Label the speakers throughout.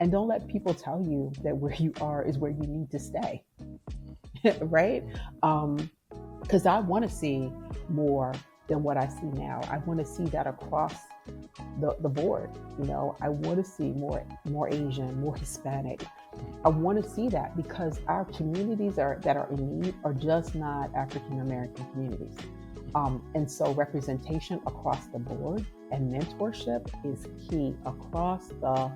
Speaker 1: And don't let people tell you that where you are is where you need to stay, right? Because I want to see more than what I see now. I want to see that across the board. I want to see more Asian, more Hispanic. I want to see that because our communities that are in need are just not African American communities. And so representation across the board and mentorship is key across the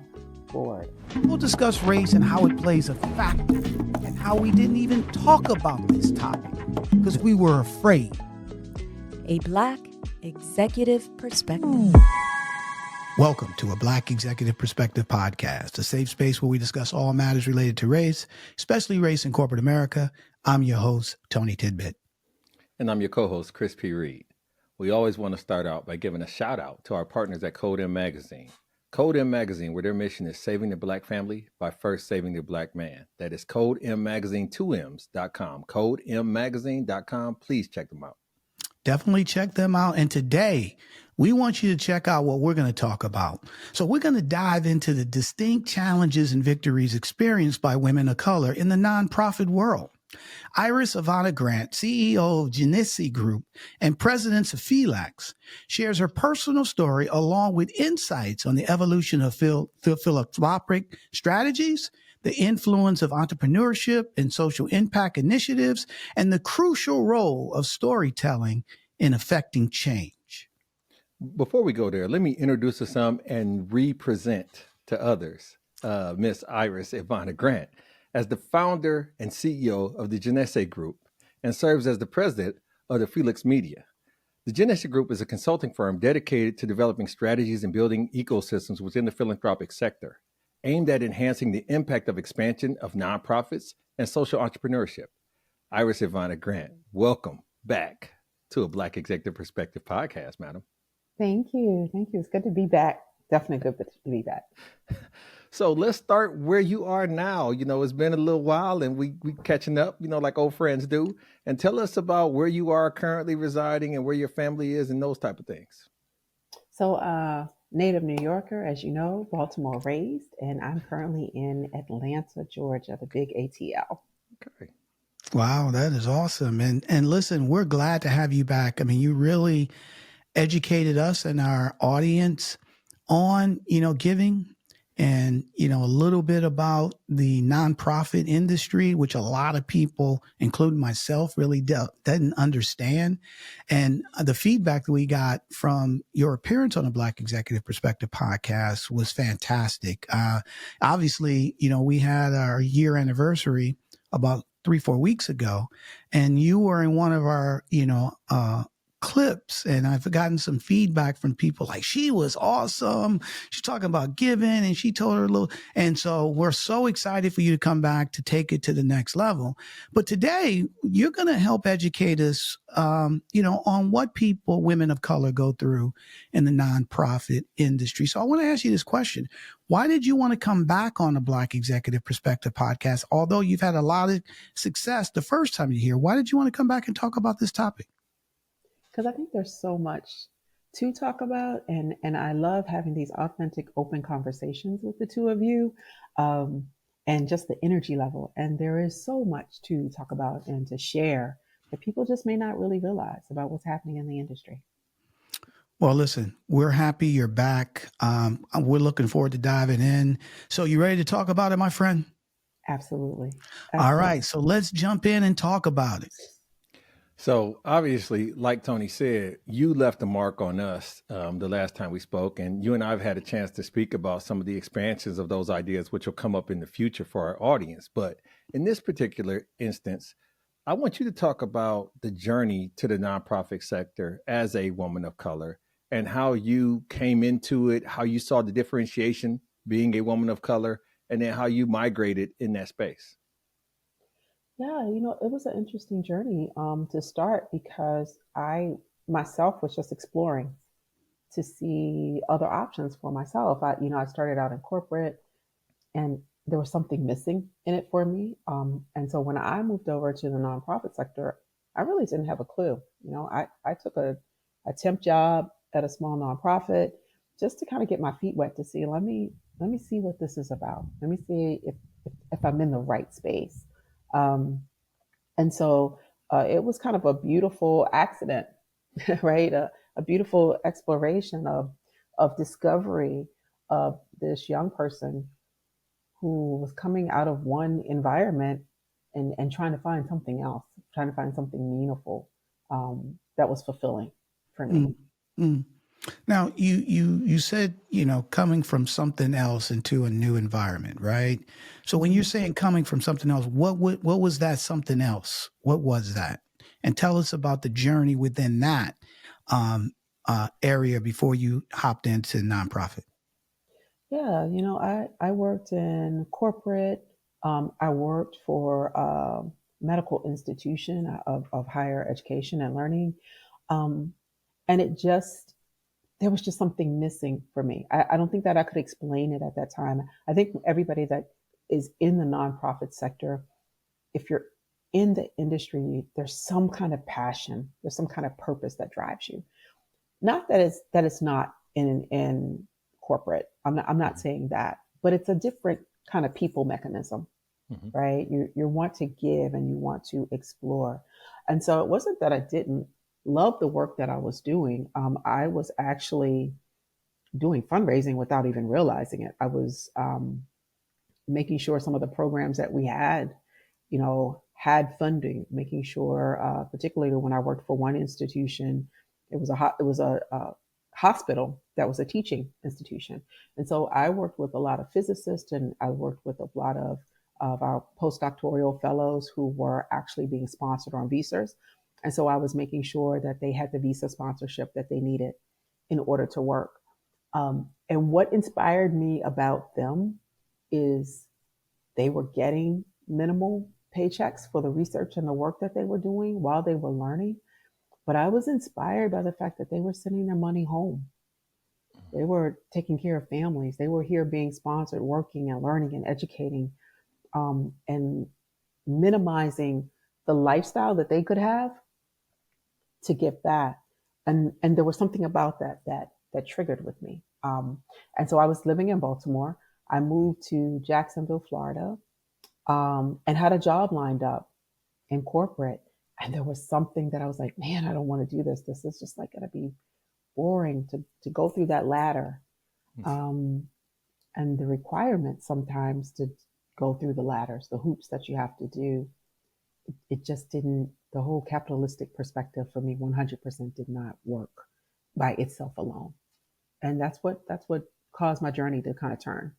Speaker 1: board.
Speaker 2: We'll discuss race and how it plays a factor and how we didn't even talk about this topic because we were afraid.
Speaker 3: A Black Executive Perspective.
Speaker 2: Welcome to a Black Executive Perspective podcast, a safe space where we discuss all matters related to race, especially race in corporate America. I'm your host, Tony Tidbit.
Speaker 4: And I'm your co-host, Chris P. Reed. We always want to start out by giving a shout out to our partners at Code M Magazine. Code M Magazine, where their mission is saving the Black family by first saving the Black man. That is Code M Magazine, 2Ms.com. CodeMMagazine.com. Please check them out.
Speaker 2: Definitely check them out. And today, we want you to check out what we're going to talk about. So we're going to dive into the distinct challenges and victories experienced by women of color in the nonprofit world. Iris Ivana Grant, CEO of Genesee Group and president of FELAX, shares her personal story along with insights on the evolution of philanthropic strategies, the influence of entrepreneurship and social impact initiatives, and the crucial role of storytelling in affecting change.
Speaker 4: Before we go there, let me introduce to some and re-present to others Miss Iris Ivana Grant as the founder and CEO of the Genesee Group and serves as the president of the FELAX Media. The Genesee Group is a consulting firm dedicated to developing strategies and building ecosystems within the philanthropic sector, aimed at enhancing the impact of expansion of nonprofits and social entrepreneurship. Iris Ivana Grant, welcome back to a Black Executive Perspective podcast, madam.
Speaker 1: Thank you. It's good to be back. Definitely good to be back.
Speaker 4: So let's start where you are now. It's been a little while and we catching up, like old friends do. And tell us about where you are currently residing and where your family is and those type of things.
Speaker 1: So native New Yorker, as you know, Baltimore raised, and I'm currently in Atlanta, Georgia, the big ATL.
Speaker 4: Okay.
Speaker 2: Wow, that is awesome. And listen, we're glad to have you back. I mean, you really educated us and our audience on, giving and, a little bit about the nonprofit industry, which a lot of people, including myself, really didn't understand. And the feedback that we got from your appearance on the Black Executive Perspective podcast was fantastic. Obviously, we had our year anniversary about 3-4 weeks ago, and you were in one of our, clips, and I've gotten some feedback from people like, she was awesome. She's talking about giving, and she told her a little. And so we're so excited for you to come back to take it to the next level. But today you're going to help educate us, on what women of color go through in the nonprofit industry. So I want to ask you this question. Why did you want to come back on the Black Executive Perspective podcast? Although you've had a lot of success the first time you're here, why did you want to come back and talk about this topic?
Speaker 1: Because I think there's so much to talk about, and I love having these authentic, open conversations with the two of you, and just the energy level. And there is so much to talk about and to share that people just may not really realize about what's happening in the industry.
Speaker 2: Well, listen, we're happy you're back. We're looking forward to diving in. So you ready to talk about it, my friend?
Speaker 1: Absolutely.
Speaker 2: All right. So let's jump in and talk about it.
Speaker 4: So obviously, like Tony said, you left a mark on us the last time we spoke, and you and I have had a chance to speak about some of the expansions of those ideas, which will come up in the future for our audience. But in this particular instance, I want you to talk about the journey to the nonprofit sector as a woman of color and how you came into it, how you saw the differentiation being a woman of color, and then how you migrated in that space.
Speaker 1: Yeah, it was an interesting journey to start because I myself was just exploring to see other options for myself. I started out in corporate, and there was something missing in it for me. And so when I moved over to the nonprofit sector, I really didn't have a clue. I took a temp job at a small nonprofit just to kind of get my feet wet to see, let me let me see what this is about. Let me see if I'm in the right space. Um, and so it was kind of a beautiful accident, right? A beautiful exploration of discovery of this young person who was coming out of one environment and trying to find something else, trying to find something meaningful that was fulfilling for me.
Speaker 2: Mm, mm. Now, you said, coming from something else into a new environment, right? So when you're
Speaker 1: Mhm.
Speaker 2: saying coming from something else, what was that something else? What was that? And tell us about the journey within that um, area before you hopped into nonprofit.
Speaker 1: Yeah, I worked in corporate. I worked for a medical institution of higher education and learning. Um, and there was just something missing for me. I don't think that I could explain it at that time. I think everybody that is in the nonprofit sector, if you're in the industry, there's some kind of passion, there's some kind of purpose that drives you. Not that it's not in corporate. I'm not
Speaker 4: Mhm.
Speaker 1: saying that, but it's a different kind of people mechanism,
Speaker 4: Mhm.
Speaker 1: right? You want to give and you want to explore, and so it wasn't that I didn't love the work that I was doing. I was actually doing fundraising without even realizing it. I was making sure some of the programs that we had, had funding, making sure, particularly when I worked for one institution, it was a hospital that was a teaching institution, and so I worked with a lot of physicists and I worked with a lot of our postdoctoral fellows who were actually being sponsored on visas, and so I was making sure that they had the visa sponsorship that they needed in order to work. And what inspired me about them is they were getting minimal paychecks for the research and the work that they were doing while they were learning. But I was inspired by the fact that they were sending their money home. They were taking care of families. They were here being sponsored, working and learning and educating, and minimizing the lifestyle that they could have to give back. And there was something about that triggered with me. And so I was living in Baltimore. I moved to Jacksonville, Florida, and had a job lined up in corporate. And there was something that I was like, man, I don't want to do this. This is just like going to be boring to go through that ladder. Um, and the requirements sometimes to go through the ladders, the hoops that you have to do, it just didn't, the whole capitalistic perspective for me 100% did not work by itself alone. And that's what caused my journey to kind of turn.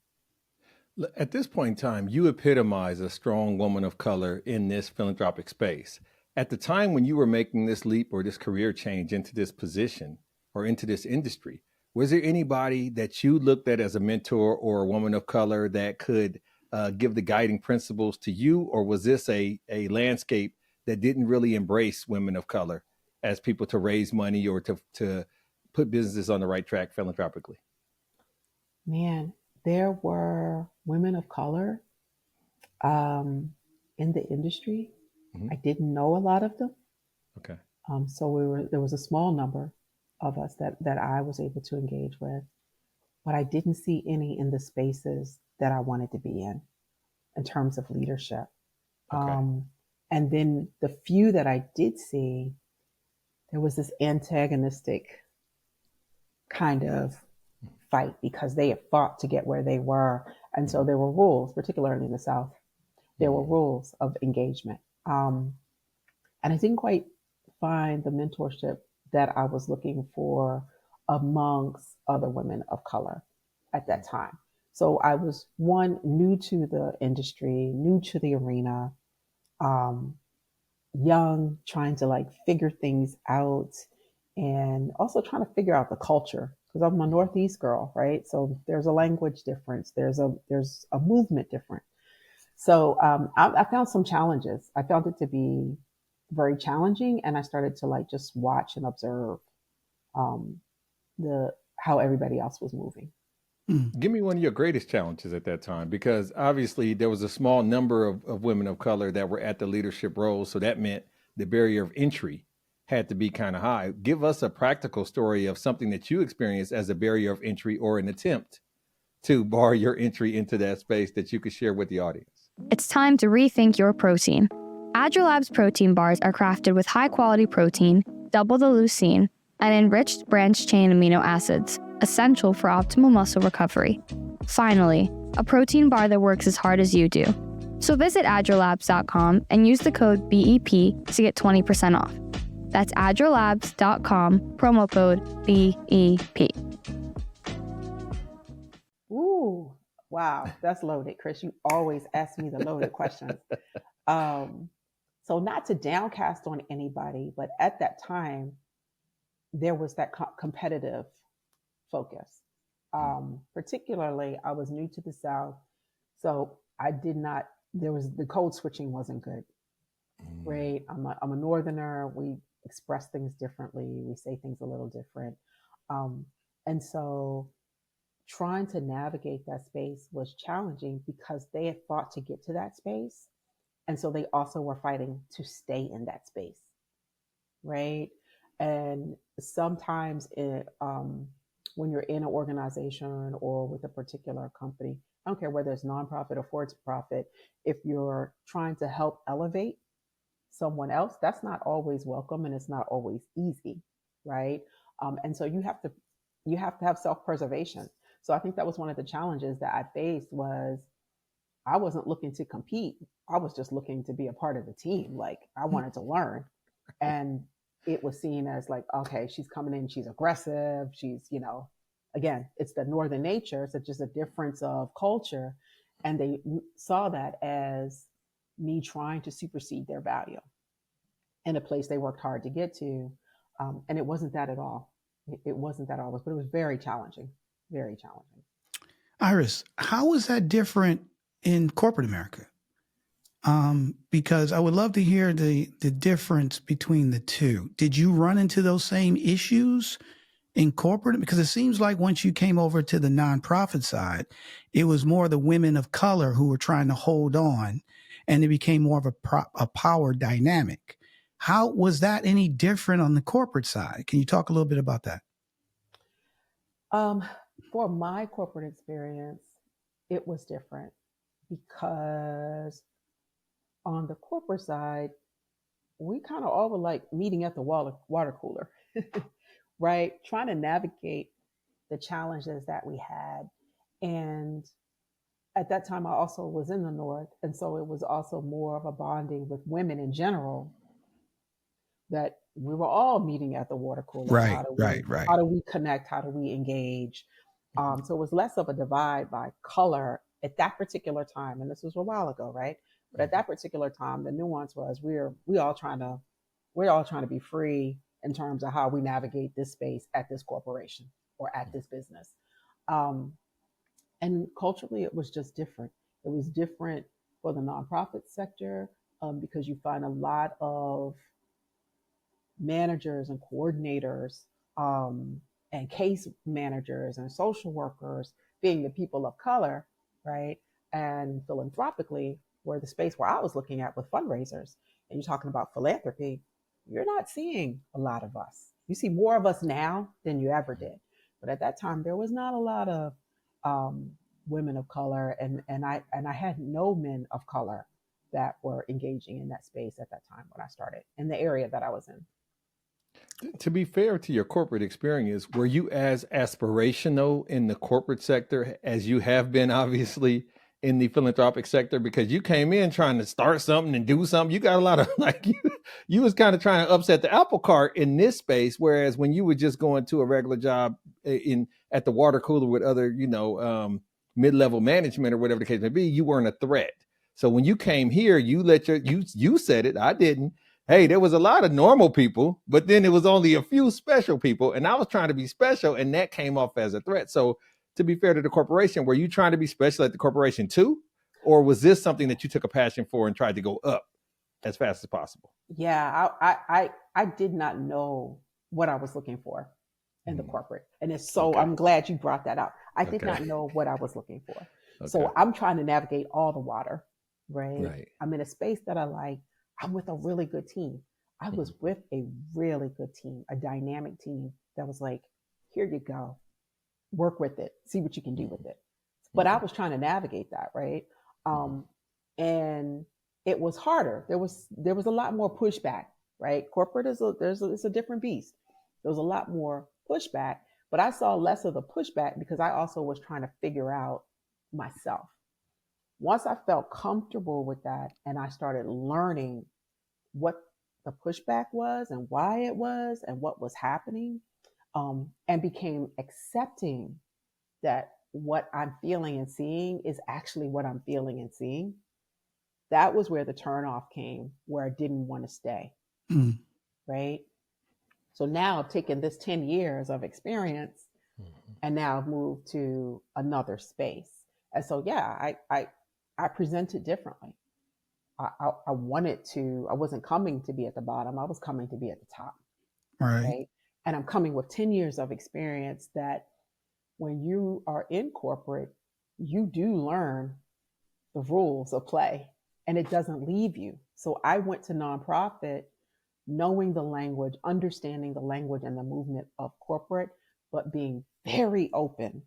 Speaker 4: At this point in time, you epitomize a strong woman of color in this philanthropic space. At the time when you were making this leap or this career change into this position or into this industry, was there anybody that you looked at as a mentor or a woman of color that could give the guiding principles to you? Or was this a landscape that didn't really embrace women of color as people to raise money or to put businesses on the right track philanthropically?
Speaker 1: Man, there were women of color um, in the industry.
Speaker 4: Hmm.
Speaker 1: I didn't know a lot of them.
Speaker 4: Okay.
Speaker 1: So there was a small number of us that I was able to engage with, but I didn't see any in the spaces that I wanted to be in terms of leadership.
Speaker 4: Okay.
Speaker 1: Um, and then the few that I did see, there was this antagonistic kind of fight because they had fought to get where they were. And so
Speaker 4: Mhm.
Speaker 1: there were rules, particularly in the South, there were
Speaker 4: Mhm.
Speaker 1: rules of engagement. And I didn't quite find the mentorship that I was looking for amongst other women of color at that time. So I was one new to the industry, new to the arena, um, young, trying to like figure things out, and also trying to figure out the culture because I'm a Northeast girl, right? So there's a language difference, there's a movement difference. So I found some challenges. I found it to be very challenging, and I started to like just watch and observe um, the how everybody else was moving.
Speaker 2: Mm.
Speaker 4: Give me one of your greatest challenges at that time, because obviously there was a small number of women of color that were at the leadership roles. So that meant the barrier of entry had to be kind of high. Give us a practical story of something that you experienced as a barrier of entry or an attempt to bar your entry into that space that you could share with the audience?
Speaker 5: It's time to rethink your protein. AgileLab's protein bars are crafted with high-quality protein, double the leucine, and enriched branched-chain amino acids, essential for optimal muscle recovery. Finally, a protein bar that works as hard as you do. So visit agilelabs.com and use the code BEP to get 20% off. That's agilelabs.com, promo code BEP.
Speaker 1: Ooh, wow, that's loaded, Chris. You always ask me the loaded questions. So not to downcast on anybody, but at that time, there was that competitive focus. Particularly, I was new to the South, so the code switching wasn't good, right? I'm a Northerner. We express things differently. We say things a little different. And so trying to navigate that space was challenging because they had fought to get to that space. And so they also were fighting to stay in that space, right? And sometimes when you're in an organization or with a particular company, I don't care whether it's nonprofit or for-profit, if you're trying to help elevate someone else, that's not always welcome and it's not always easy, right? And so you have to have self-preservation. So I think that was one of the challenges that I faced was I wasn't looking to compete. I was just looking to be a part of the team. Like I wanted to learn. And it was seen as like, okay, she's coming in, she's aggressive. She's, again, it's the Northern nature. So it's just a difference of culture. And they saw that as me trying to supersede their value in a place they worked hard to get to. And it wasn't that at all. It wasn't that always, but it was very challenging, very challenging.
Speaker 2: Iris, how is that different in corporate America? Because I would love to hear the difference between the two. Did you run into those same issues in corporate? Because it seems like once you came over to the nonprofit side, it was more the women of color who were trying to hold on, and it became more of a power dynamic. How was that any different on the corporate side? Can you talk a little bit about that?
Speaker 1: For my corporate experience, it was different because on the corporate side, we kind of all were like meeting at the water cooler, right? Trying to navigate the challenges that we had. And at that time, I also was in the North. And so it was also more of a bonding with women in general that we were all meeting at the water cooler.
Speaker 2: Right.
Speaker 1: How do we connect? How do we engage? So it was less of a divide by color at that particular time. And this was a while ago, right? But at that particular time, the nuance was we're all trying to be free in terms of how we navigate this space at this corporation or at this business. And culturally, it was just different. It was different for the nonprofit sector because you find a lot of managers and coordinators and case managers and social workers being the people of color, right? And philanthropically, where the space where I was looking at with fundraisers, and you're talking about philanthropy, you're not seeing a lot of us. You see more of us now than you ever did. But at that time, there was not a lot of women of color, and I had no men of color that were engaging in that space at that time when I started in the area that I was in.
Speaker 4: To be fair to your corporate experience, were you as aspirational in the corporate sector as you have been, obviously, in the philanthropic sector? Because you came in trying to start something and do something. You got a lot of you was kind of trying to upset the apple cart in this space. Whereas when you were just going to a regular job at the water cooler with other, mid-level management or whatever the case may be, you weren't a threat. So when you came here, you said it, I didn't. Hey, there was a lot of normal people, but then it was only a few special people. And I was trying to be special, and that came off as a threat. So to be fair to the corporation, were you trying to be special at the corporation too? Or was this something that you took a passion for and tried to go up as fast as possible?
Speaker 1: Yeah, I did not know what I was looking for in the corporate. And it's so, okay. I'm glad you brought that up. I did not know what I was looking for. Okay. So I'm trying to navigate all the water, right? I'm in a space that I like. I'm with a really good team. I was with a really good team, a dynamic team that was like, here you go. Work with it. See what you can do with it. but I was trying to navigate that, right? And it was harder. There was a lot more pushback, right? Corporate it's a different beast. There was a lot more pushback, but I saw less of the pushback because I also was trying to figure out myself. Once I felt comfortable with that and I started learning what the pushback was and why it was and what was happening, and became accepting that what I'm feeling and seeing is actually what I'm feeling and seeing, that was where the turnoff came, where I didn't want to stay,
Speaker 2: Mm.
Speaker 1: right? So now I've taken this 10 years of experience and now I've moved to another space. And so, yeah, I presented differently. I wanted to, I wasn't coming to be at the bottom, I was coming to be at the top,
Speaker 2: Right.
Speaker 1: right? And I'm coming with 10 years of experience that when you are in corporate, you do learn the rules of play and it doesn't leave you. So I went to nonprofit knowing the language, understanding the language and the movement of corporate, but being very open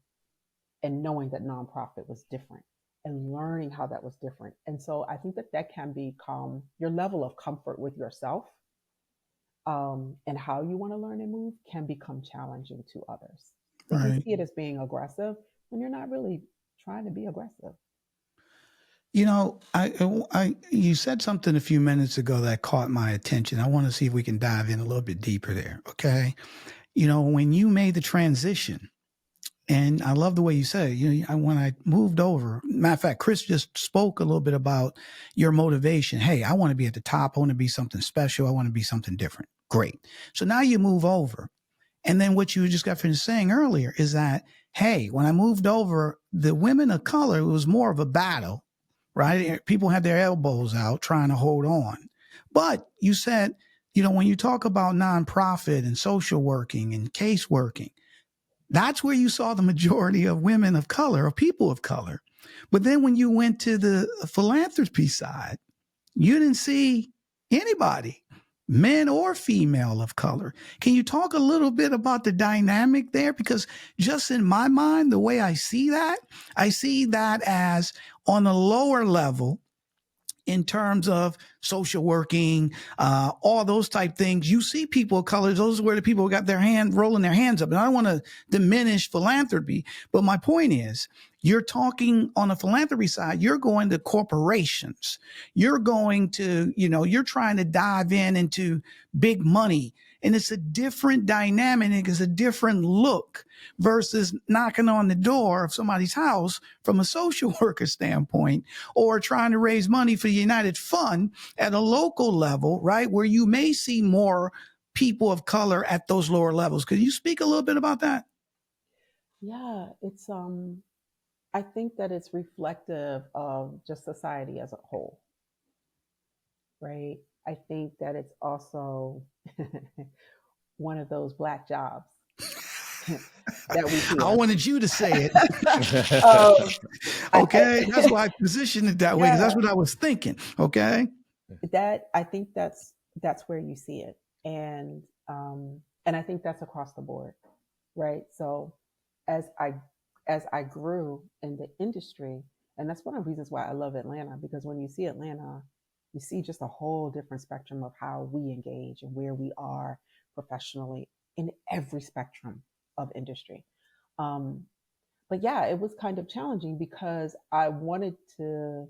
Speaker 1: and knowing that nonprofit was different and learning how that was different. And so I think that that can become your level of comfort with yourself, and how you want to learn and move can become challenging to others. They can
Speaker 2: Right.
Speaker 1: see it as being aggressive when you're not really trying to be aggressive.
Speaker 2: You know, you said something a few minutes ago that caught my attention. I want to see if we can dive in a little bit deeper there. Okay. You know, when you made the transition, and I love the way you said it, you know, when I moved over, matter of fact, Chris just spoke a little bit about your motivation. Hey, I want to be at the top. I want to be something special. I want to be something different. Great. So now you move over. And then what you just got finished saying earlier is that, hey, when I moved over, the women of color, it was more of a battle, right? People had their elbows out trying to hold on. But you said, you know, when you talk about nonprofit and social working and case working, that's where you saw the majority of women of color, of people of color. But then when you went to the philanthropy side, you didn't see anybody, men or female of color. Can you talk a little bit about the dynamic there? Because just in my mind, the way I see that as on a lower level, in terms of social working, all those type things, you see people of color. Those are where the people who got their hand rolling their hands up. And I don't want to diminish philanthropy, but my point is, you're talking on the philanthropy side, you're going to corporations. You're going to, you know, you're trying to dive into big money. And it's a different dynamic. It's a different look versus knocking on the door of somebody's house from a social worker standpoint, or trying to raise money for the United Fund at a local level, right? Where you may see more people of color at those lower levels. Could you speak a little bit about that?
Speaker 1: Yeah, it's I think that it's reflective of just society as a whole, right? I think that it's also one of those black jobs that we
Speaker 2: I
Speaker 1: hear.
Speaker 2: wanted you to say it. Okay. That's why I positioned it that way, because
Speaker 1: Yeah,
Speaker 2: that's what I was thinking. Okay.
Speaker 1: that I think that's where you see it, and I think that's across the board, right? So as I grew in the industry, and that's one of the reasons why I love Atlanta, because when you see Atlanta, you see just a whole different spectrum of how we engage and where we are professionally in every spectrum of industry. Um, but yeah, it was kind of challenging because uh, I wanted to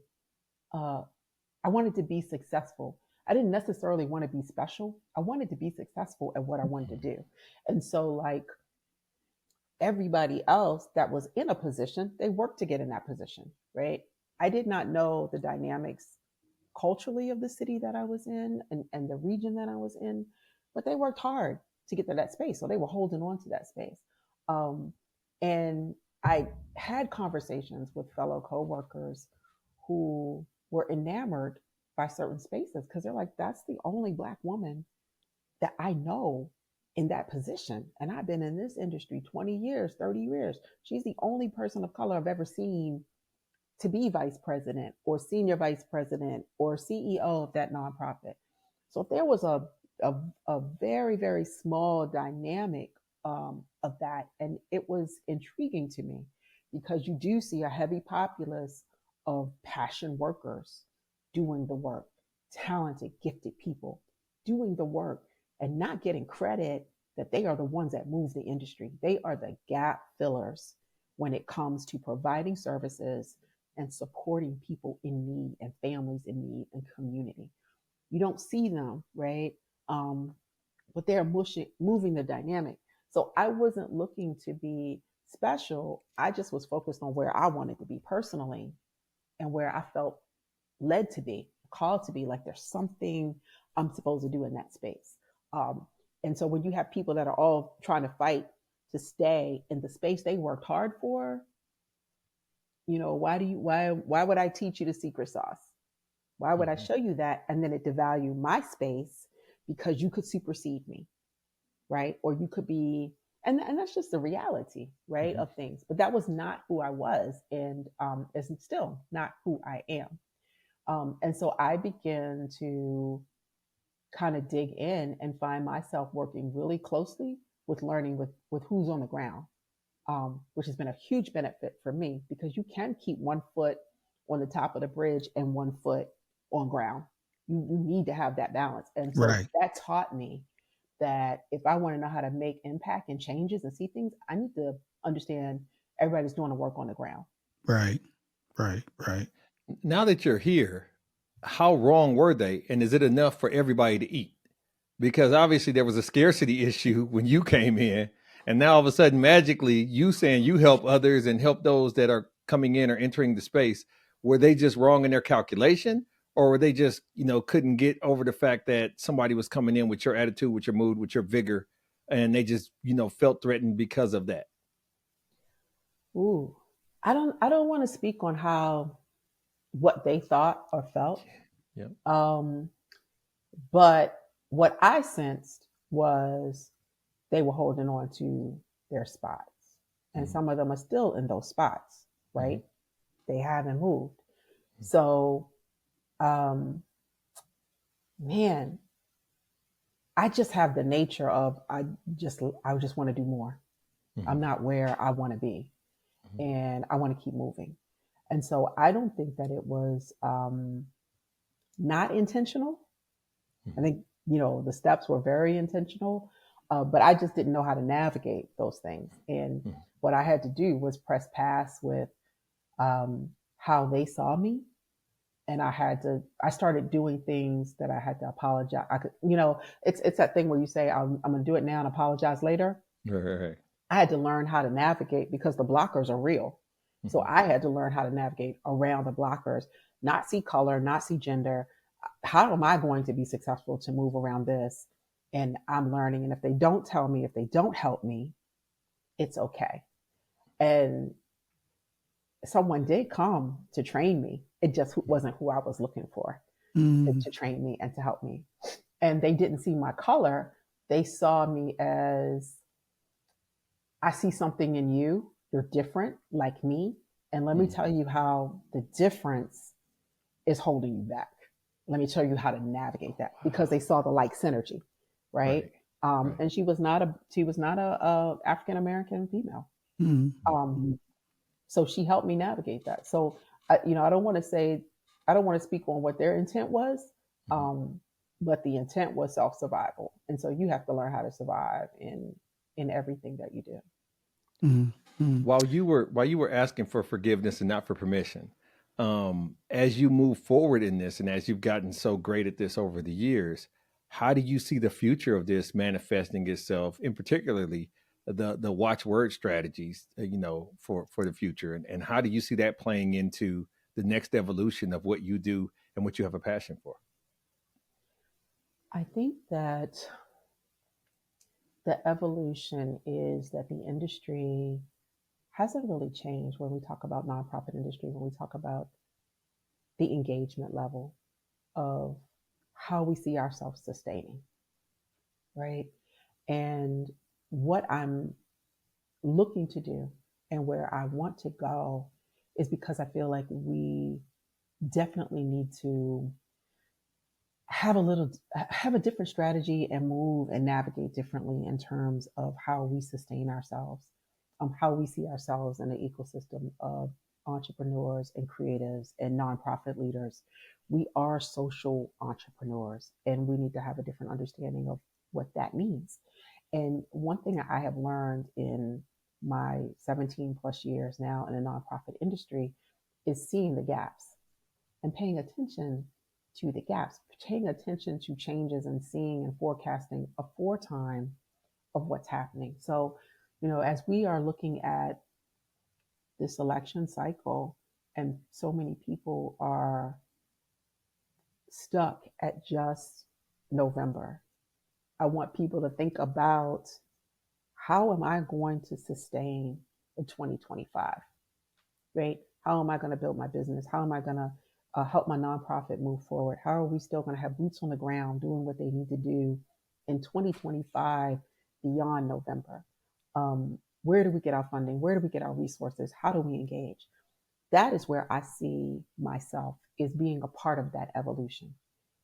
Speaker 1: be successful. I didn't necessarily want to be special. I wanted to be successful at what I wanted to do. And so, like everybody else that was in a position, they worked to get in that position, right? I did not know the dynamics culturally of the city that I was in and the region that I was in, but they worked hard to get to that space. So they were holding on to that space. Um, and I had conversations with fellow coworkers who were enamored by certain spaces because they're like, that's the only Black woman that I know in that position. And I've been in this industry 20 years, 30 years. She's the only person of color I've ever seen to be vice president or senior vice president or CEO of that nonprofit. So there was a very, very small dynamic of that. And it was intriguing to me because you do see a heavy populace of passion workers doing the work, talented, gifted people doing the work and not getting credit that they are the ones that move the industry. They are the gap fillers when it comes to providing services and supporting people in need and families in need and community. You don't see them, right? But they're moving the dynamic. So I wasn't looking to be special. I just was focused on where I wanted to be personally and where I felt led to be, called to be, like there's something I'm supposed to do in that space. And so when you have people that are all trying to fight to stay in the space they worked hard for, why would I teach you the secret sauce? Why would I show you that? And then it devalue my space because you could supersede me, right? Or you could be, and that's just the reality, right, of things. But that was not who I was, and is still not who I am. And so I began to kind of dig in and find myself working really closely with learning with who's on the ground, which has been a huge benefit for me because you can keep one foot on the top of the bridge and one foot on ground. You need to have that balance. And so
Speaker 2: Right.
Speaker 1: that taught me that if I want to know how to make impact and changes and see things, I need to understand everybody's doing the work on the ground.
Speaker 2: Right.
Speaker 4: Now that you're here, how wrong were they? And is it enough for everybody to eat? Because obviously there was a scarcity issue when you came in. And now all of a sudden, magically, you saying you help others and help those that are coming in or entering the space. Were they just wrong in their calculation? Or were they just, couldn't get over the fact that somebody was coming in with your attitude, with your mood, with your vigor, and they just, felt threatened because of that?
Speaker 1: Ooh, I don't want to speak on what they thought or felt.
Speaker 4: Yeah.
Speaker 1: But what I sensed was they were holding on to their spots. And some of them are still in those spots, right? They haven't moved. So, man, I just have the nature of, I just want to do more. I'm not where I want to be, and I want to keep moving. And so I don't think that it was not intentional. I think, the steps were very intentional, but I just didn't know how to navigate those things. And what I had to do was press past with how they saw me. And I started doing things that I had to apologize. It's that thing where you say, I'm going to do it now and apologize later.
Speaker 4: Right.
Speaker 1: I had to learn how to navigate because the blockers are real. So I had to learn how to navigate around the blockers, not see color, not see gender. How am I going to be successful to move around this? And I'm learning. And if they don't tell me, if they don't help me, it's okay. And someone did come to train me. It just wasn't who I was looking for to train me and to help me. And they didn't see my color. They saw me as, I see something in you. You're different like me. And let me tell you how the difference is holding you back. Let me tell you how to navigate that, because they saw the like synergy, right? And she was not a African American female. So she helped me navigate that. So I don't want to speak on what their intent was, but the intent was self-survival. And so you have to learn how to survive in everything that you do.
Speaker 4: While you were asking for forgiveness and not for permission, as you move forward in this, and as you've gotten so great at this over the years, how do you see the future of this manifesting itself, in particularly the watchword strategies, for the future, and how do you see that playing into the next evolution of what you do and what you have a passion for?
Speaker 1: I think that the evolution is that the industry hasn't really changed when we talk about nonprofit industry, when we talk about the engagement level of how we see ourselves sustaining, right? And what I'm looking to do and where I want to go is because I feel like we definitely need to have a different strategy and move and navigate differently in terms of how we sustain ourselves. how we see ourselves in the ecosystem of entrepreneurs and creatives and nonprofit leaders. We are social entrepreneurs, and we need to have a different understanding of what that means. And one thing I have learned in my 17 plus years now in the nonprofit industry is seeing the gaps and paying attention to the gaps, paying attention to changes and seeing and forecasting aforetime of what's happening. So, as we are looking at this election cycle and so many people are stuck at just November, I want people to think about, how am I going to sustain in 2025, right? How am I going to build my business? How am I going to help my nonprofit move forward? How are we still going to have boots on the ground doing what they need to do in 2025 beyond November? Where do we get our funding? Where do we get our resources? How do we engage? That is where I see myself, is being a part of that evolution,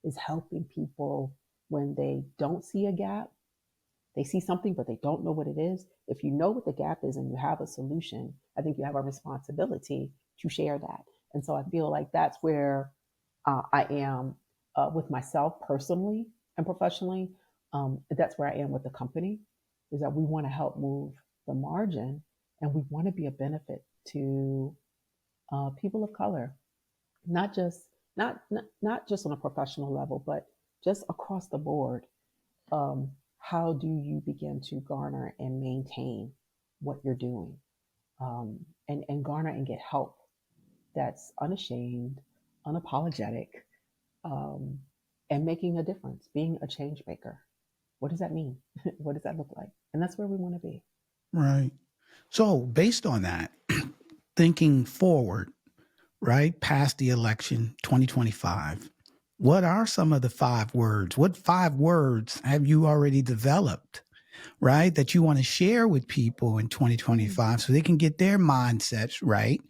Speaker 1: is helping people when they don't see a gap. They see something, but they don't know what it is. If you know what the gap is and you have a solution, I think you have a responsibility to share that. And so I feel like that's where I am with myself personally and professionally. That's where I am with the company, is that we want to help move the margin, and we want to be a benefit to people of color, not just on a professional level, but just across the board. How do you begin to garner and maintain what you're doing, and garner and get help that's unashamed, unapologetic, and making a difference, being a change maker? What does that mean? What does that look like? And that's where we want to be.
Speaker 2: Right. So based on that, thinking forward, right, past the election 2025, what are some of the 5 words? What 5 words have you already developed, right, that you want to share with people in 2025 so they can get their mindsets right?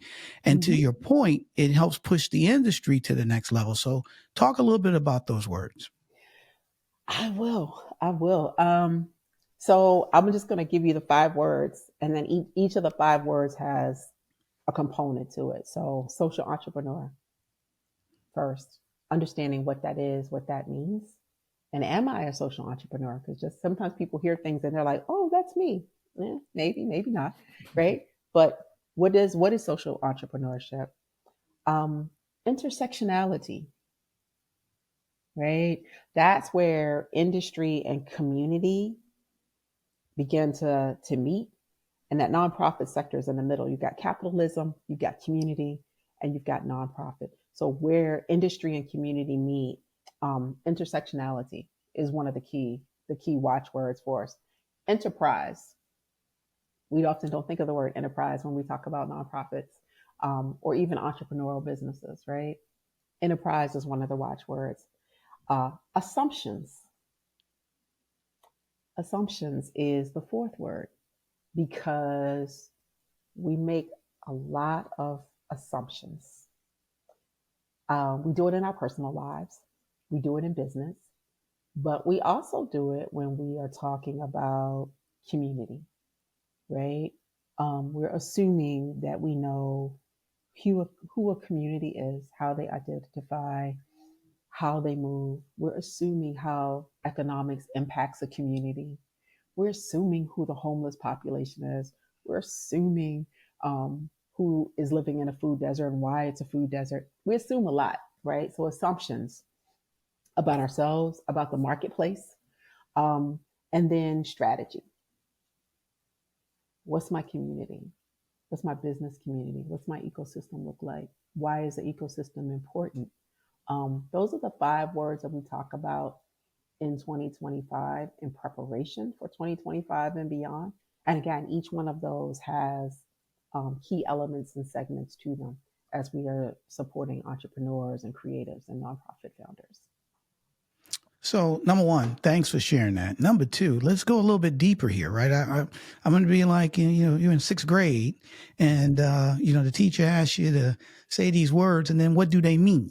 Speaker 2: And to your point, it helps push the industry to the next level. So talk a little bit about those words.
Speaker 1: I will. So I'm just going to give you the 5 words, and then each of the 5 words has a component to it. So social entrepreneur first, understanding what that is, what that means. And am I a social entrepreneur? Because just sometimes people hear things and they're like, oh, that's me. Maybe, maybe not, right? But what is social entrepreneurship? Intersectionality, right? That's where industry and community begin to meet. And that nonprofit sector is in the middle. You've got capitalism, you've got community, and you've got nonprofit. So where industry and community meet, intersectionality is one of the key watchwords for us. Enterprise. We often don't think of the word enterprise when we talk about nonprofits, or even entrepreneurial businesses, right? Enterprise is one of the watchwords. Assumptions. Assumptions is the 4th word, because we make a lot of assumptions. We do it in our personal lives. We do it in business, but we also do it when we are talking about community, right? We're assuming that we know who a community is, how they identify, how they move. We're assuming how economics impacts a community. We're assuming who the homeless population is. We're assuming who is living in a food desert and why it's a food desert. We assume a lot, right? So assumptions about ourselves, about the marketplace, and then strategy. What's my community? What's my business community? What's my ecosystem look like? Why is the ecosystem important? Those are the 5 words that we talk about in 2025 in preparation for 2025 and beyond. And again, each one of those has key elements and segments to them as we are supporting entrepreneurs and creatives and nonprofit founders.
Speaker 2: So number 1, thanks for sharing that. Number 2, let's go a little bit deeper here, right? I'm going to be like, you're in 6th grade, and the teacher asks you to say these words, and then what do they mean?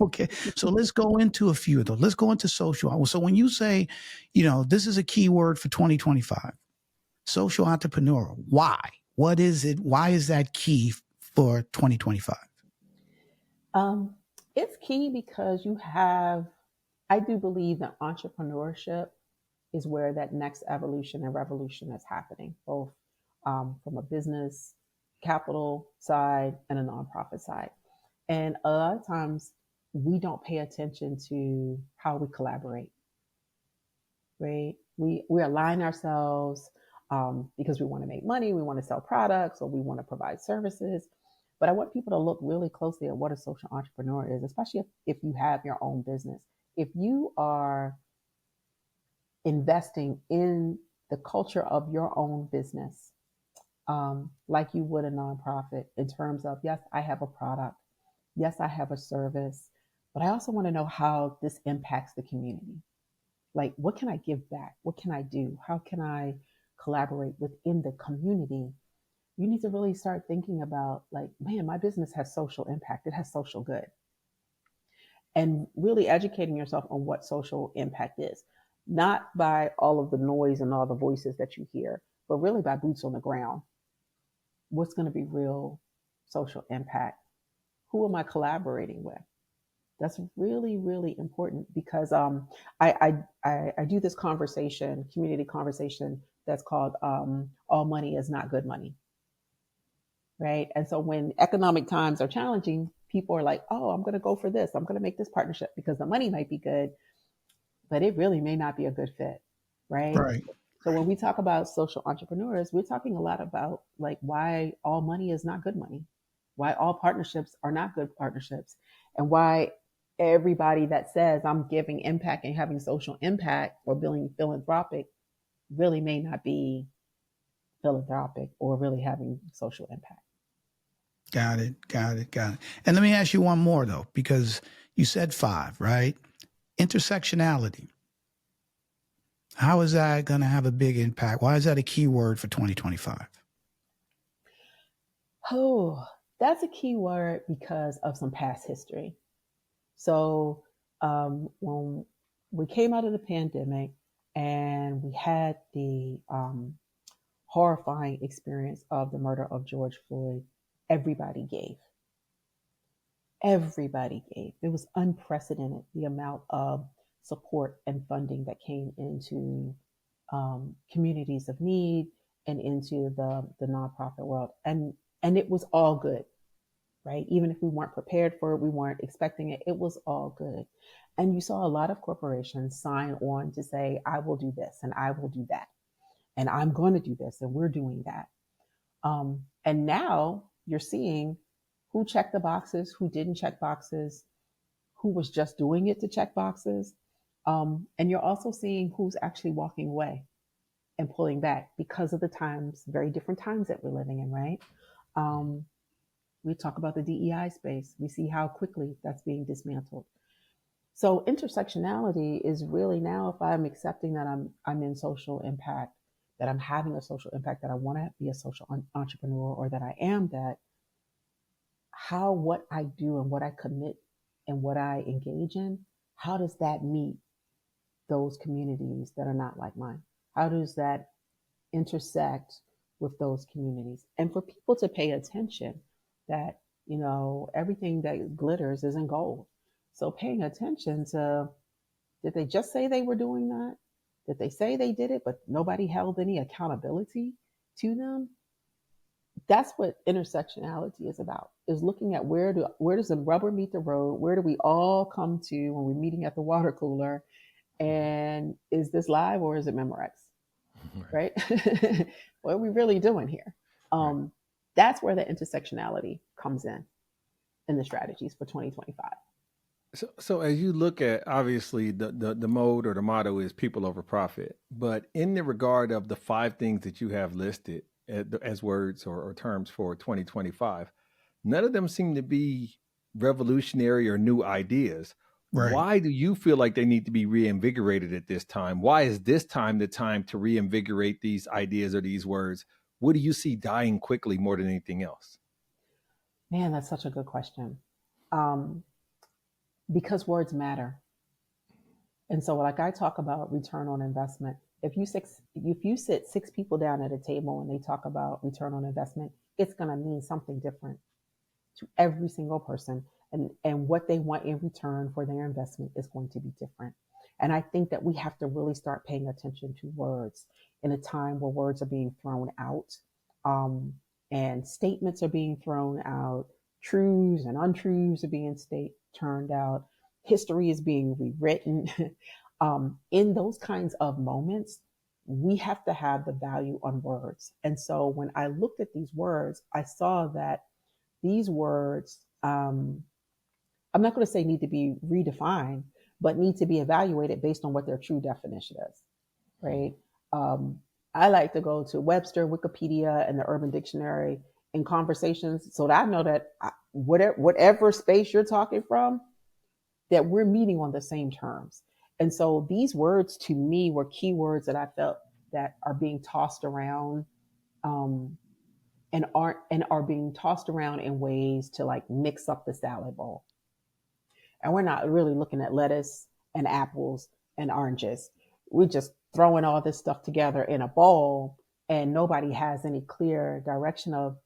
Speaker 2: Okay, so let's go into a few of those. Let's go into social. So when you say, this is a key word for 2025, social entrepreneur. Why? What is it? Why is that key for 2025?
Speaker 1: It's key because I do believe that entrepreneurship is where that next evolution and revolution is happening, both from a business capital side and a nonprofit side. And a lot of times we don't pay attention to how we collaborate, right? We align ourselves because we want to make money, we want to sell products, or we want to provide services. But I want people to look really closely at what a social entrepreneur is, especially if you have your own business. If you are investing in the culture of your own business, like you would a nonprofit, in terms of, yes, I have a product, yes, I have a service, but I also want to know how this impacts the community. Like, what can I give back? What can I do? How can I collaborate within the community? You need to really start thinking about, like, man, my business has social impact, it has social good. And really educating yourself on what social impact is, not by all of the noise and all the voices that you hear, but really by boots on the ground. What's going to be real social impact? Who am I collaborating with? That's really, really important because I do this conversation, community conversation, that's called All Money is Not Good Money, right? And so when economic times are challenging, people are like, oh, I'm going to go for this. I'm going to make this partnership because the money might be good, but it really may not be a good fit, right?
Speaker 2: Right.
Speaker 1: So when we talk about social entrepreneurs, we're talking a lot about like why all money is not good money, why all partnerships are not good partnerships, and why everybody that says I'm giving impact and having social impact or being philanthropic really may not be philanthropic or really having social impact.
Speaker 2: Got it. And let me ask you one more though, because you said 5, right? Intersectionality. How is that going to have a big impact? Why is that a key word for 2025?
Speaker 1: Oh, that's a key word because of some past history. So when we came out of the pandemic and we had the horrifying experience of the murder of George Floyd, everybody gave. Everybody gave. It was unprecedented, the amount of support and funding that came into communities of need and into the nonprofit world. And it was all good, right? Even if we weren't prepared for it, we weren't expecting it, it was all good. And you saw a lot of corporations sign on to say, I will do this and I will do that. And I'm going to do this and we're doing that. And now you're seeing who checked the boxes, who didn't check boxes, who was just doing it to check boxes. And you're also seeing who's actually walking away and pulling back because of the times, very different times that we're living in, right? We talk about the DEI space. We see how quickly that's being dismantled. So intersectionality is really now, if I'm accepting that I'm in social impact, that I'm having a social impact, that I want to be a social entrepreneur, or that I am that, how what I do and what I commit and what I engage in, how does that meet those communities that are not like mine? How does that intersect with those communities? And for people to pay attention that, you know, everything that glitters isn't gold. So paying attention to, did they just say they were doing that? Did they say they did it, but nobody held any accountability to them? That's what intersectionality is about, is looking at where does the rubber meet the road? Where do we all come to when we're meeting at the water cooler? And is this live or is it Memorex? Right? What are we really doing here? That's where the intersectionality comes in the strategies for 2025.
Speaker 4: So as you look at, obviously the mode or the motto is people over profit, but in the regard of the 5 things that you have listed as words or terms for 2025, none of them seem to be revolutionary or new ideas.
Speaker 2: Right.
Speaker 4: Why do you feel like they need to be reinvigorated at this time? Why is this time the time to reinvigorate these ideas or these words? What do you see dying quickly more than anything else?
Speaker 1: Man, that's such a good question. Because words matter. And so like I talk about return on investment, If you sit six people down at a table and they talk about return on investment, it's going to mean something different to every single person, and what they want in return for their investment is going to be different. And I think that we have to really start paying attention to words in a time where words are being thrown out, and statements are being thrown out, truths and untruths are being turned out, history is being rewritten. In those kinds of moments, we have to have the value on words. And so when I looked at these words, I saw that these words, I'm not going to say need to be redefined, but need to be evaluated based on what their true definition is, right? I like to go to Webster, Wikipedia, and the Urban Dictionary in conversations so that I know that whatever space you're talking from, that we're meeting on the same terms. And so these words to me were keywords that I felt that are being tossed around, and are being tossed around in ways to like mix up the salad bowl. And we're not really looking at lettuce and apples and oranges. We're just throwing all this stuff together in a bowl, and nobody has any clear direction of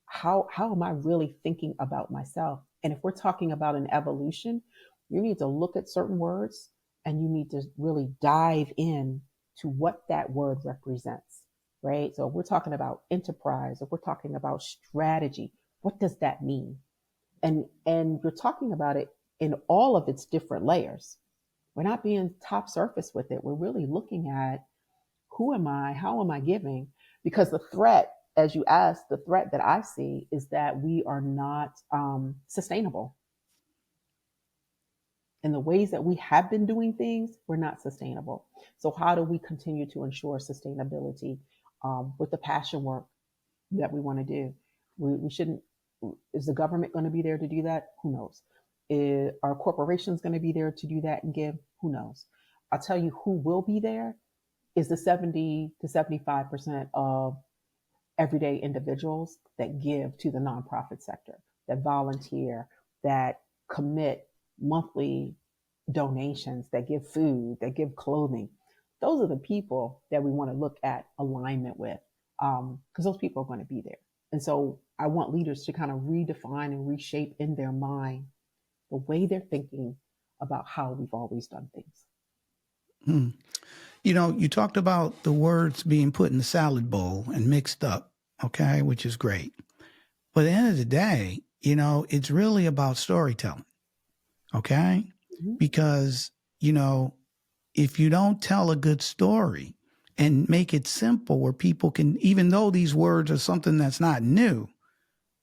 Speaker 1: how am I really thinking about myself. And if we're talking about an evolution, you need to look at certain words and you need to really dive in to what that word represents, right? So if we're talking about enterprise, if we're talking about strategy, what does that mean? And you're talking about it in all of its different layers. We're not being top surface with it. We're really looking at who am I? How am I giving? Because the threat, as you asked, the threat that I see is that we are not sustainable. In the ways that we have been doing things, we're not sustainable. So how do we continue to ensure sustainability with the passion work that we want to do? We shouldn't, is the government going to be there to do that? Who knows? Are corporations going to be there to do that and give? Who knows? I'll tell you who will be there is the 70 to 75% of everyday individuals that give to the nonprofit sector, that volunteer, that commit monthly donations, that give food, that give clothing. Those are the people that we want to look at alignment with, because those people are going to be there. And so I want leaders to kind of redefine and reshape in their mind the way they're thinking about how we've always done things.
Speaker 2: Hmm. You know, you talked about the words being put in the salad bowl and mixed up, okay, which is great. But at the end of the day, you know, it's really about storytelling, okay?
Speaker 1: Mm-hmm.
Speaker 2: Because, you know, if you don't tell a good story and make it simple where people can, even though these words are something that's not new,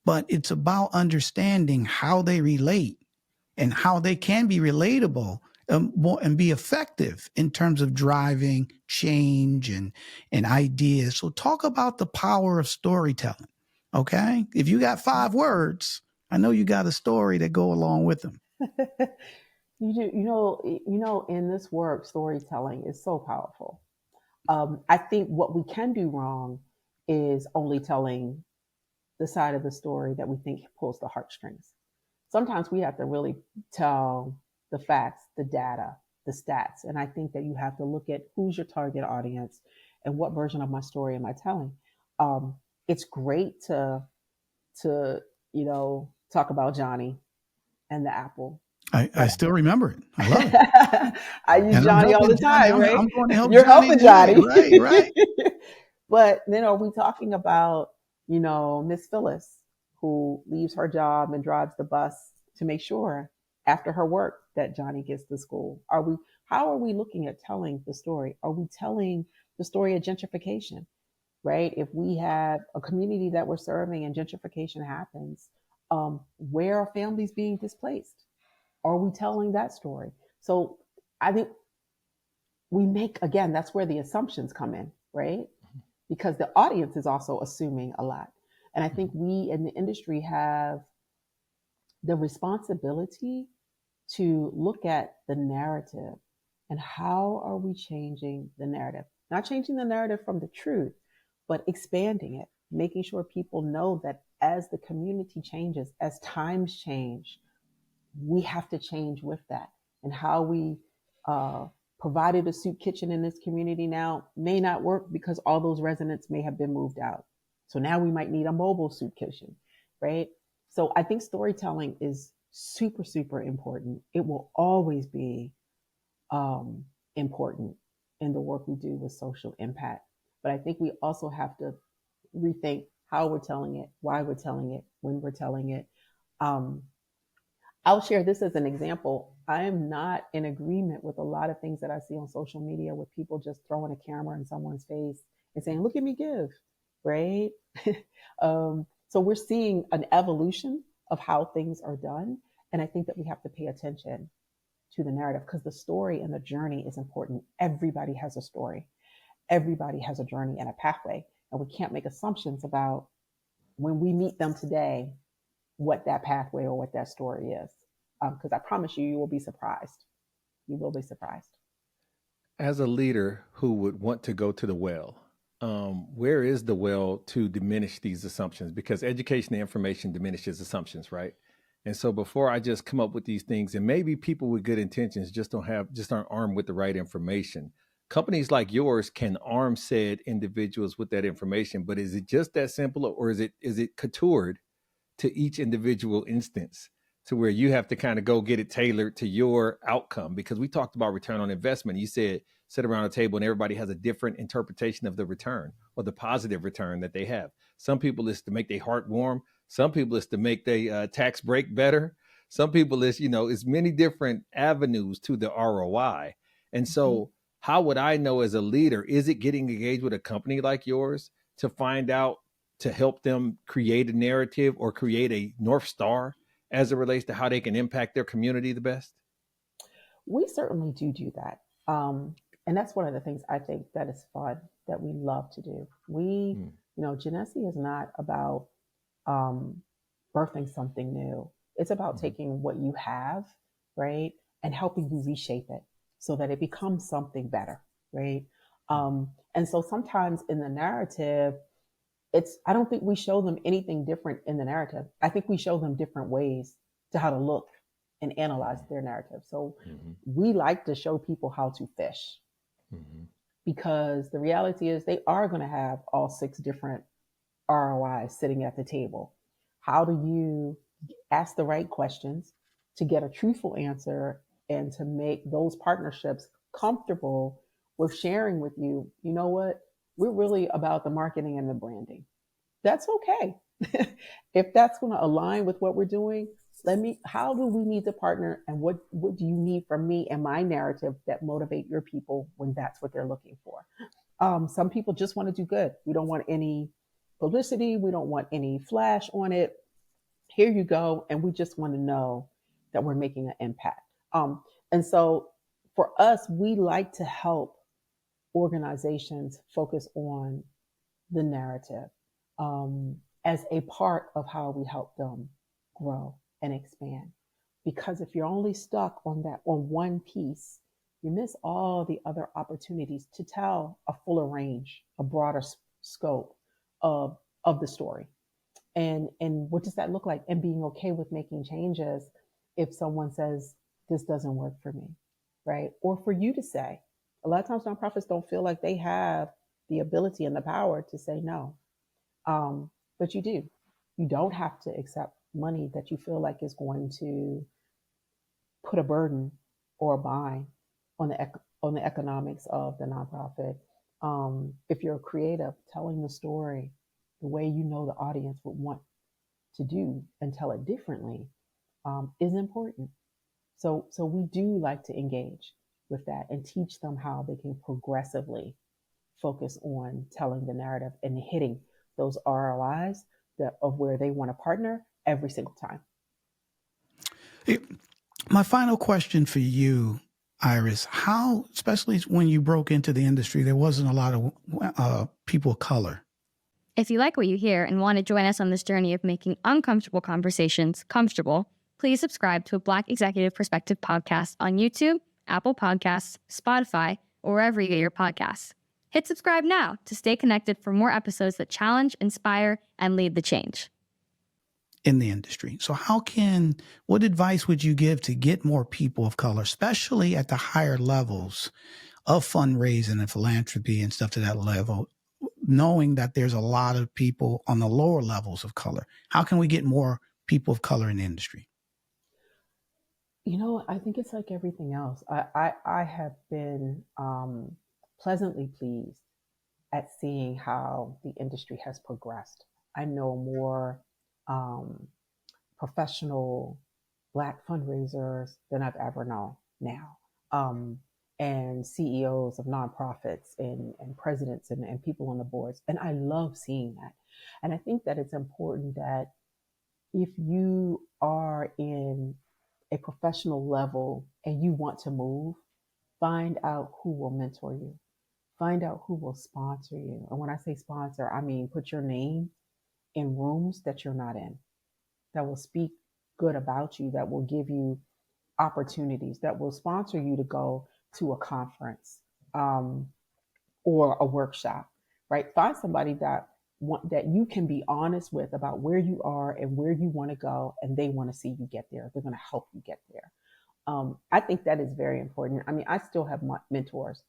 Speaker 2: but it's about understanding how they relate and how they can be relatable and be effective in terms of driving change and ideas. So talk about the power of storytelling, okay? If you got 5 words, I know you got a story that go along with them.
Speaker 1: You know, in this work, storytelling is so powerful. I think what we can do wrong is only telling the side of the story that we think pulls the heartstrings. Sometimes we have to really tell the facts, the data, the stats. And I think that you have to look at who's your target audience and what version of my story am I telling. It's great to talk about Johnny and the apple.
Speaker 2: I still remember it. I love it.
Speaker 1: I use
Speaker 2: And
Speaker 1: Johnny all the time, right?
Speaker 2: I'm going to help
Speaker 1: You're
Speaker 2: Johnny
Speaker 1: helping Johnny.
Speaker 2: Right.
Speaker 1: But then are we talking about, Miss Phyllis, who leaves her job and drives the bus to make sure after her work that Johnny gets to school? How are we looking at telling the story? Are we telling the story of gentrification, right? If we have a community that we're serving and gentrification happens, where are families being displaced? Are we telling that story? So I think that's where the assumptions come in, right? Because the audience is also assuming a lot. And I think we in the industry have the responsibility to look at the narrative and how are we changing the narrative? Not changing the narrative from the truth, but expanding it, making sure people know that as the community changes, as times change, we have to change with that. And how we provided a soup kitchen in this community now may not work because all those residents may have been moved out. So now we might need a mobile soup kitchen, right? So I think storytelling is super, super important. It will always be important in the work we do with social impact. But I think we also have to rethink how we're telling it, why we're telling it, when we're telling it. I'll share this as an example. I am not in agreement with a lot of things that I see on social media with people just throwing a camera in someone's face and saying, look at me give, right? So we're seeing an evolution of how things are done. And I think that we have to pay attention to the narrative because the story and the journey is important. Everybody has a story. Everybody has a journey and a pathway. And we can't make assumptions about when we meet them today, what that pathway or what that story is. Because I promise you, you will be surprised. You will be surprised.
Speaker 4: As a leader who would want to go to the well, where is the well to diminish these assumptions? Because education and information diminishes assumptions, right? And so before I just come up with these things, and maybe people with good intentions just aren't armed with the right information. Companies like yours can arm said individuals with that information, but is it just that simple, or is it contoured to each individual instance to where you have to kind of go get it tailored to your outcome? Because we talked about return on investment. You said sit around a table and everybody has a different interpretation of the return or the positive return that they have. Some people it's to make their heart warm. Some people it's to make their tax break better. Some people it's many different avenues to the ROI. And so how would I know as a leader, is it getting engaged with a company like yours to find out, to help them create a narrative or create a North Star as it relates to how they can impact their community the best?
Speaker 1: We certainly do that. And that's one of the things I think that is fun, that we love to do. Genesse is not about birthing something new. It's about taking what you have, right, and helping you reshape it so that it becomes something better, right? And so sometimes in the narrative, I don't think we show them anything different in the narrative. I think we show them different ways to how to look and analyze their narrative. So we like to show people how to fish because the reality is they are going to have all 6 different ROIs sitting at the table. How do you ask the right questions to get a truthful answer and to make those partnerships comfortable with sharing with you, you know what? We're really about the marketing and the branding. That's okay. If that's going to align with what we're doing, how do we need to partner, and what do you need from me and my narrative that motivate your people when that's what they're looking for? Some people just want to do good. We don't want any publicity. We don't want any flash on it. Here you go. And we just want to know that we're making an impact. And so for us, we like to help organizations focus on the narrative as a part of how we help them grow and expand. Because if you're only stuck on one piece, you miss all the other opportunities to tell a fuller range, a broader scope of the story. And what does that look like? And being okay with making changes if someone says, this doesn't work for me, right? Or for you to say, a lot of times nonprofits don't feel like they have the ability and the power to say no. But you do. You don't have to accept money that you feel like is going to put a burden or a bind on the economics of the nonprofit. If you're creative, telling the story the way you know the audience would want to do and tell it differently is important. So we do like to engage with that and teach them how they can progressively focus on telling the narrative and hitting those ROIs of where they want to partner every single time.
Speaker 2: My final question for you, Iris, how, especially when you broke into the industry, there wasn't a lot of people of color.
Speaker 5: If you like what you hear and want to join us on this journey of making uncomfortable conversations comfortable, please subscribe to a Black Executive Perspective podcast on YouTube, Apple Podcasts, Spotify, or wherever you get your podcasts. Hit subscribe now to stay connected for more episodes that challenge, inspire, and lead the change.
Speaker 2: in the industry. So what advice would you give to get more people of color, especially at the higher levels of fundraising and philanthropy and stuff to that level, knowing that there's a lot of people on the lower levels of color? How can we get more people of color in the industry?
Speaker 1: I think it's like everything else. I have been pleasantly pleased at seeing how the industry has progressed. I know more professional Black fundraisers than I've ever known now, and CEOs of nonprofits and presidents and people on the boards. And I love seeing that. And I think that it's important that if you are in a professional level and you want to move, find out who will mentor you, find out who will sponsor you. And when I say sponsor, I mean put your name in rooms that you're not in, that will speak good about you, that will give you opportunities, that will sponsor you to go to a conference or a workshop, right? Find somebody that you can be honest with about where you are and where you want to go, and they want to see you get there. They're going to help you get there. I think that is very important. I mean, I still have mentors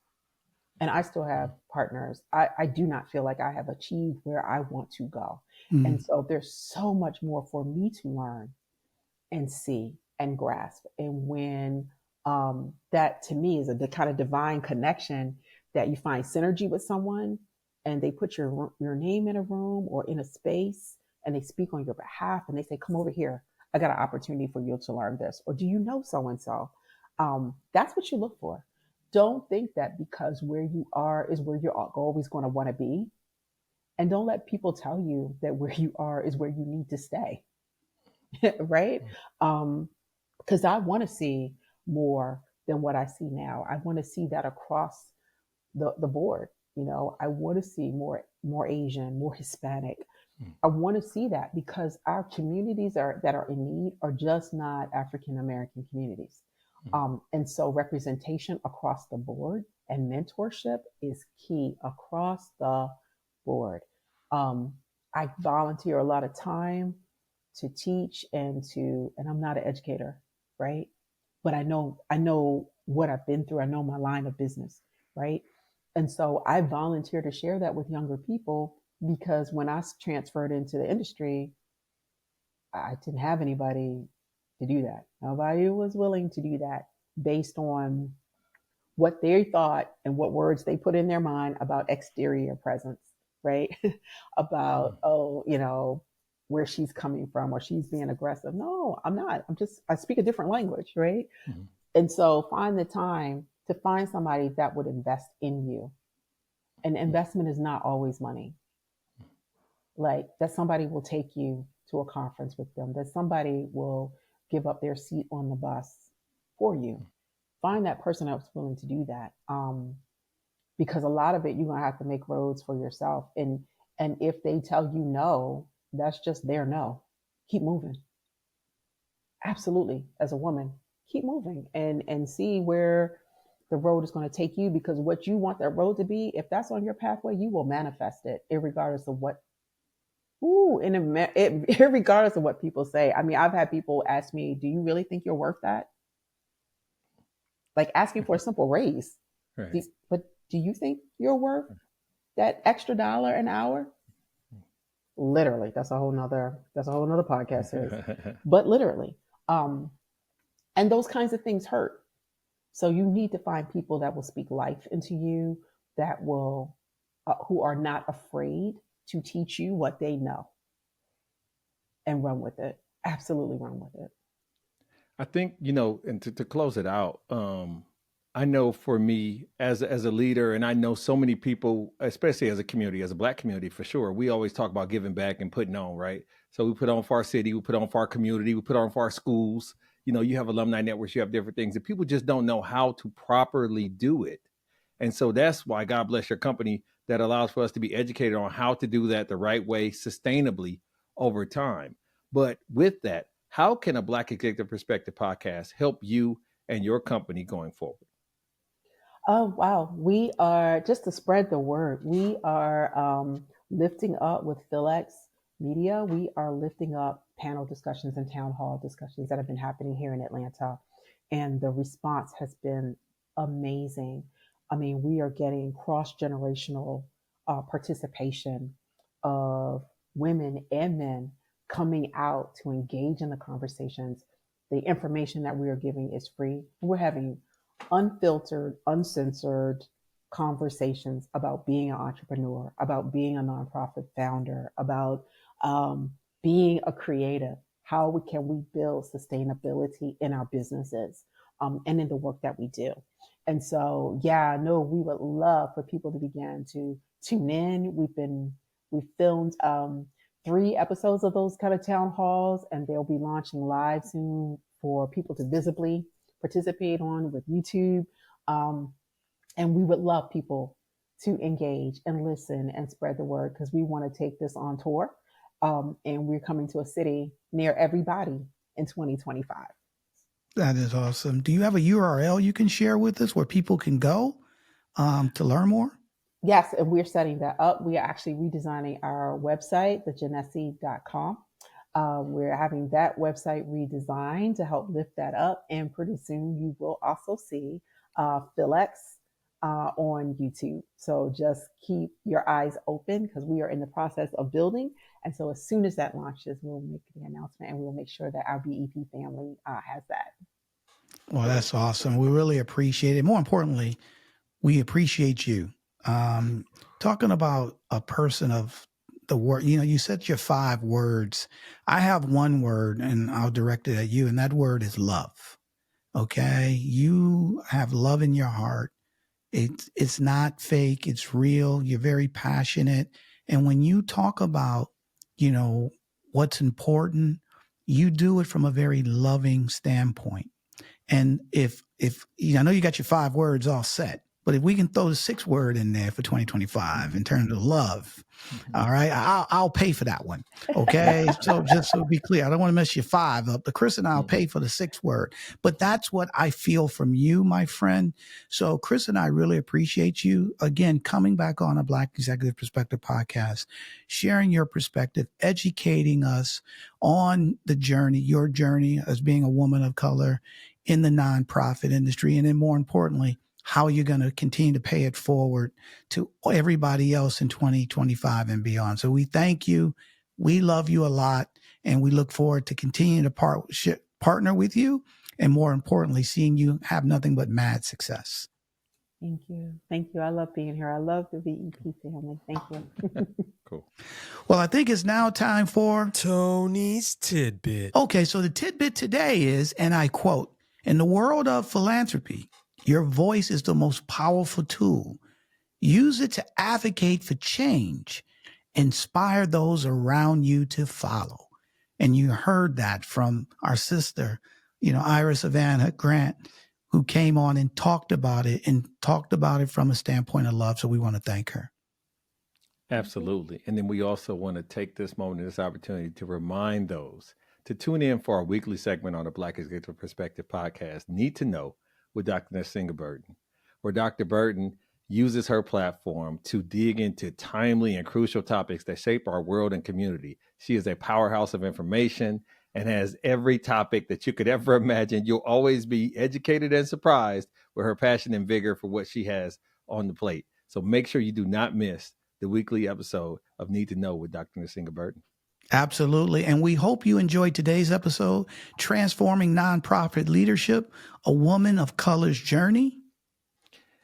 Speaker 1: and I still have partners. I do not feel like I have achieved where I want to go.
Speaker 2: Mm.
Speaker 1: And so there's so much more for me to learn and see and grasp. And when that to me is the kind of divine connection that you find synergy with someone and they put your name in a room or in a space and they speak on your behalf and they say, come over here. I got an opportunity for you to learn this. Or do you know so-and-so? That's what you look for. Don't think that because where you are is where you're always going to want to be. And don't let people tell you that where you are is where you need to stay. Right? Because I want to see more than what I see now. I want to see that across the board. I want to see more Asian, more Hispanic. I want to see that because our communities that are in need are just not African American communities. And so representation across the board and mentorship is key across the board. I volunteer a lot of time to teach and I'm not an educator, right? But I know what I've been through. I know my line of business, right? And so I volunteer to share that with younger people because when I transferred into the industry, I didn't have anybody to do that. Nobody was willing to do that based on what they thought and what words they put in their mind about exterior presence, right? About, where she's coming from or she's being aggressive. No, I'm not. I speak a different language, right? Mm-hmm. And so find the time to find somebody that would invest in you. And investment is not always money. Like that somebody will take you to a conference with them, that somebody will give up their seat on the bus for you. Find that person that's willing to do that. Because a lot of it, you're going to have to make roads for yourself. And if they tell you no, that's just their no. Keep moving. Absolutely. As a woman, keep moving and see where the road is going to take you, because what you want that road to be, if that's on your pathway, you will manifest it irregardless of what, irregardless of what people say. I mean, I've had people ask me, do you really think you're worth that? Like asking for a simple raise. Right. But do you think you're worth that extra $1 an hour? Literally, that's a whole nother podcast series. But literally, and those kinds of things hurt. So you need to find people that will speak life into you, that will, who are not afraid to teach you what they know, and run with it. Absolutely run with it.
Speaker 4: I think, and to close it out, I know for me as a leader, and I know so many people, especially as a community, as a Black community for sure, we always talk about giving back and putting on, right? So we put on for our city, we put on for our community, we put on for our schools. You have alumni networks, you have different things, and people just don't know how to properly do it. And so that's why God bless your company that allows for us to be educated on how to do that the right way, sustainably over time. But with that, how can a Black Executive Perspective podcast help you and your company going forward?
Speaker 1: Oh, wow. We are, just to spread the word, we are lifting up with PhilX Media. We are lifting up panel discussions and town hall discussions that have been happening here in Atlanta. And the response has been amazing. I mean, we are getting cross-generational participation of women and men coming out to engage in the conversations. The information that we are giving is free. We're having unfiltered, uncensored conversations about being an entrepreneur, about being a nonprofit founder, about being a creative. How can we build sustainability in our businesses and in the work that we do? And so, yeah, no, we would love for people to begin to tune in. We filmed 3 episodes of those kind of town halls, and they'll be launching live soon for people to visibly participate on with YouTube. And we would love people to engage and listen and spread the word, because we want to take this on tour. And we're coming to a city near everybody in 2025.
Speaker 2: That is awesome. Do you have a URL you can share with us where people can go to learn more?
Speaker 1: Yes, and we're setting that up. We are actually redesigning our website, thegenesse.com. We're having that website redesigned to help lift that up. And pretty soon you will also see PhilX on YouTube. So just keep your eyes open, because we are in the process of building. And so as soon as that launches, we'll make the announcement, and we'll make sure that our BEP family has that.
Speaker 2: Well, that's awesome. We really appreciate it. More importantly, we appreciate you. Talking about a person of the word, you said your 5 words. I have one word, and I'll direct it at you, and that word is love. Okay. You have love in your heart. It's not fake. It's real. You're very passionate. And when you talk about, what's important, you do it from a very loving standpoint. And if I know you got your 5 words all set, but if we can throw the 6th word in there for 2025 in terms of love, all right, I'll pay for that one. Okay. So just so be clear, I don't want to mess your 5 up, but Chris and I'll pay for the 6th word. But that's what I feel from you, my friend. So Chris and I really appreciate you again coming back on a Black Executive Perspective podcast, sharing your perspective, educating us on the journey, your journey as being a woman of color in the nonprofit industry, and then more importantly, how you're going to continue to pay it forward to everybody else in 2025 and beyond. So we thank you. We love you a lot, and we look forward to continuing to partner with you, and more importantly, seeing you have nothing but mad success.
Speaker 1: Thank you. Thank you. I love being here. I love the VEP family. Thank you.
Speaker 4: Cool.
Speaker 2: Well, I think it's now time for
Speaker 6: Tony's Tidbit.
Speaker 2: Okay, so the tidbit today is, and I quote, "In the world of philanthropy, your voice is the most powerful tool. Use it to advocate for change. Inspire those around you to follow." And you heard that from our sister, Iris Savannah Grant, who came on and talked about it from a standpoint of love. So we want to thank her.
Speaker 4: Absolutely. And then we also want to take this moment, this opportunity to remind those to tune in for our weekly segment on the Black Executive Perspective podcast, Need to Know with Dr. Nsinga Burton, where Dr. Burton uses her platform to dig into timely and crucial topics that shape our world and community. She is a powerhouse of information and has every topic that you could ever imagine. You'll always be educated and surprised with her passion and vigor for what she has on the plate. So make sure you do not miss the weekly episode of Need to Know with Dr. Nsinga Burton.
Speaker 2: Absolutely. And we hope you enjoyed today's episode, Transforming Nonprofit Leadership, a Woman of Color's Journey.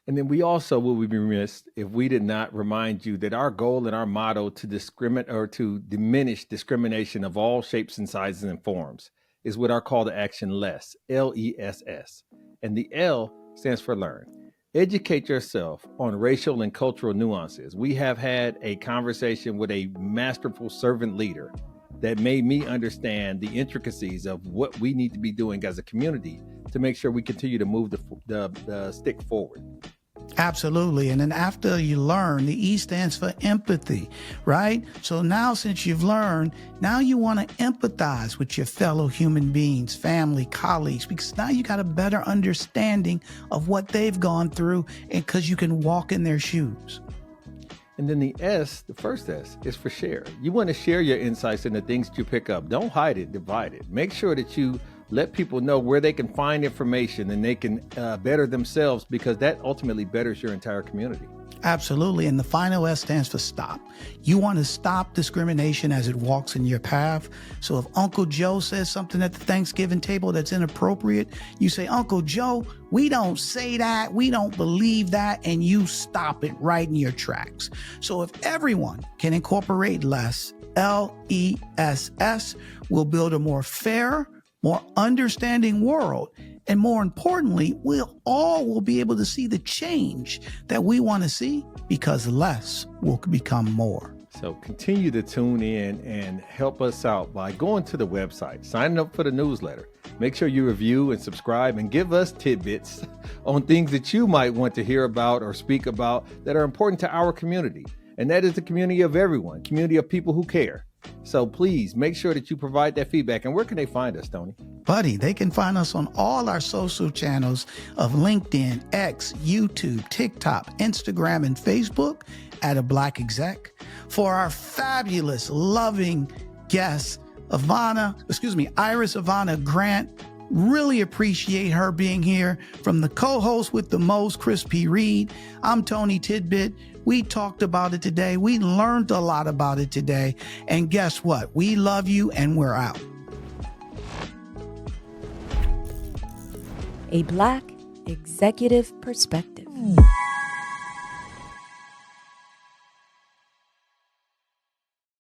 Speaker 4: And then we also will be remiss if we did not remind you that our goal and our motto to diminish discrimination of all shapes and sizes and forms is with our call to action, LESS, L-E-S-S. And the L stands for learn. Educate yourself on racial and cultural nuances. We have had a conversation with a masterful servant leader that made me understand the intricacies of what we need to be doing as a community to make sure we continue to move the stick forward.
Speaker 2: Absolutely. And then after you learn, the E stands for empathy, right? So now since you've learned, now you want to empathize with your fellow human beings, family, colleagues, because now you got a better understanding of what they've gone through, and because you can walk in their shoes.
Speaker 4: And then the S, the first S, is for share. You want to share your insights and the things that you pick up. Don't hide it, divide it. Make sure that you let people know where they can find information and they can better themselves, because that ultimately betters your entire community.
Speaker 2: Absolutely. And the final S stands for stop. You want to stop discrimination as it walks in your path. So if Uncle Joe says something at the Thanksgiving table that's inappropriate, you say, Uncle Joe, we don't say that. We don't believe that. And you stop it right in your tracks. So if everyone can incorporate less, LESS, we'll build a more fair, more understanding world. And more importantly, we'll all be able to see the change that we want to see, because less will become more.
Speaker 4: So continue to tune in and help us out by going to the website, signing up for the newsletter. Make sure you review and subscribe and give us tidbits on things that you might want to hear about or speak about that are important to our community. And that is the community of everyone, community of people who care. So please make sure that you provide that feedback. And where can they find us, Tony?
Speaker 2: Buddy, they can find us on all our social channels of LinkedIn, X, YouTube, TikTok, Instagram, and Facebook at A Black Exec. For our fabulous, loving guest, Iris Ivana Grant, really appreciate her being here. From the co-host with the most, Chris P. Reed, I'm Tony Tidbit. We talked about it today. We learned a lot about it today. And guess what? We love you, and we're out.
Speaker 3: A Black Executive Perspective.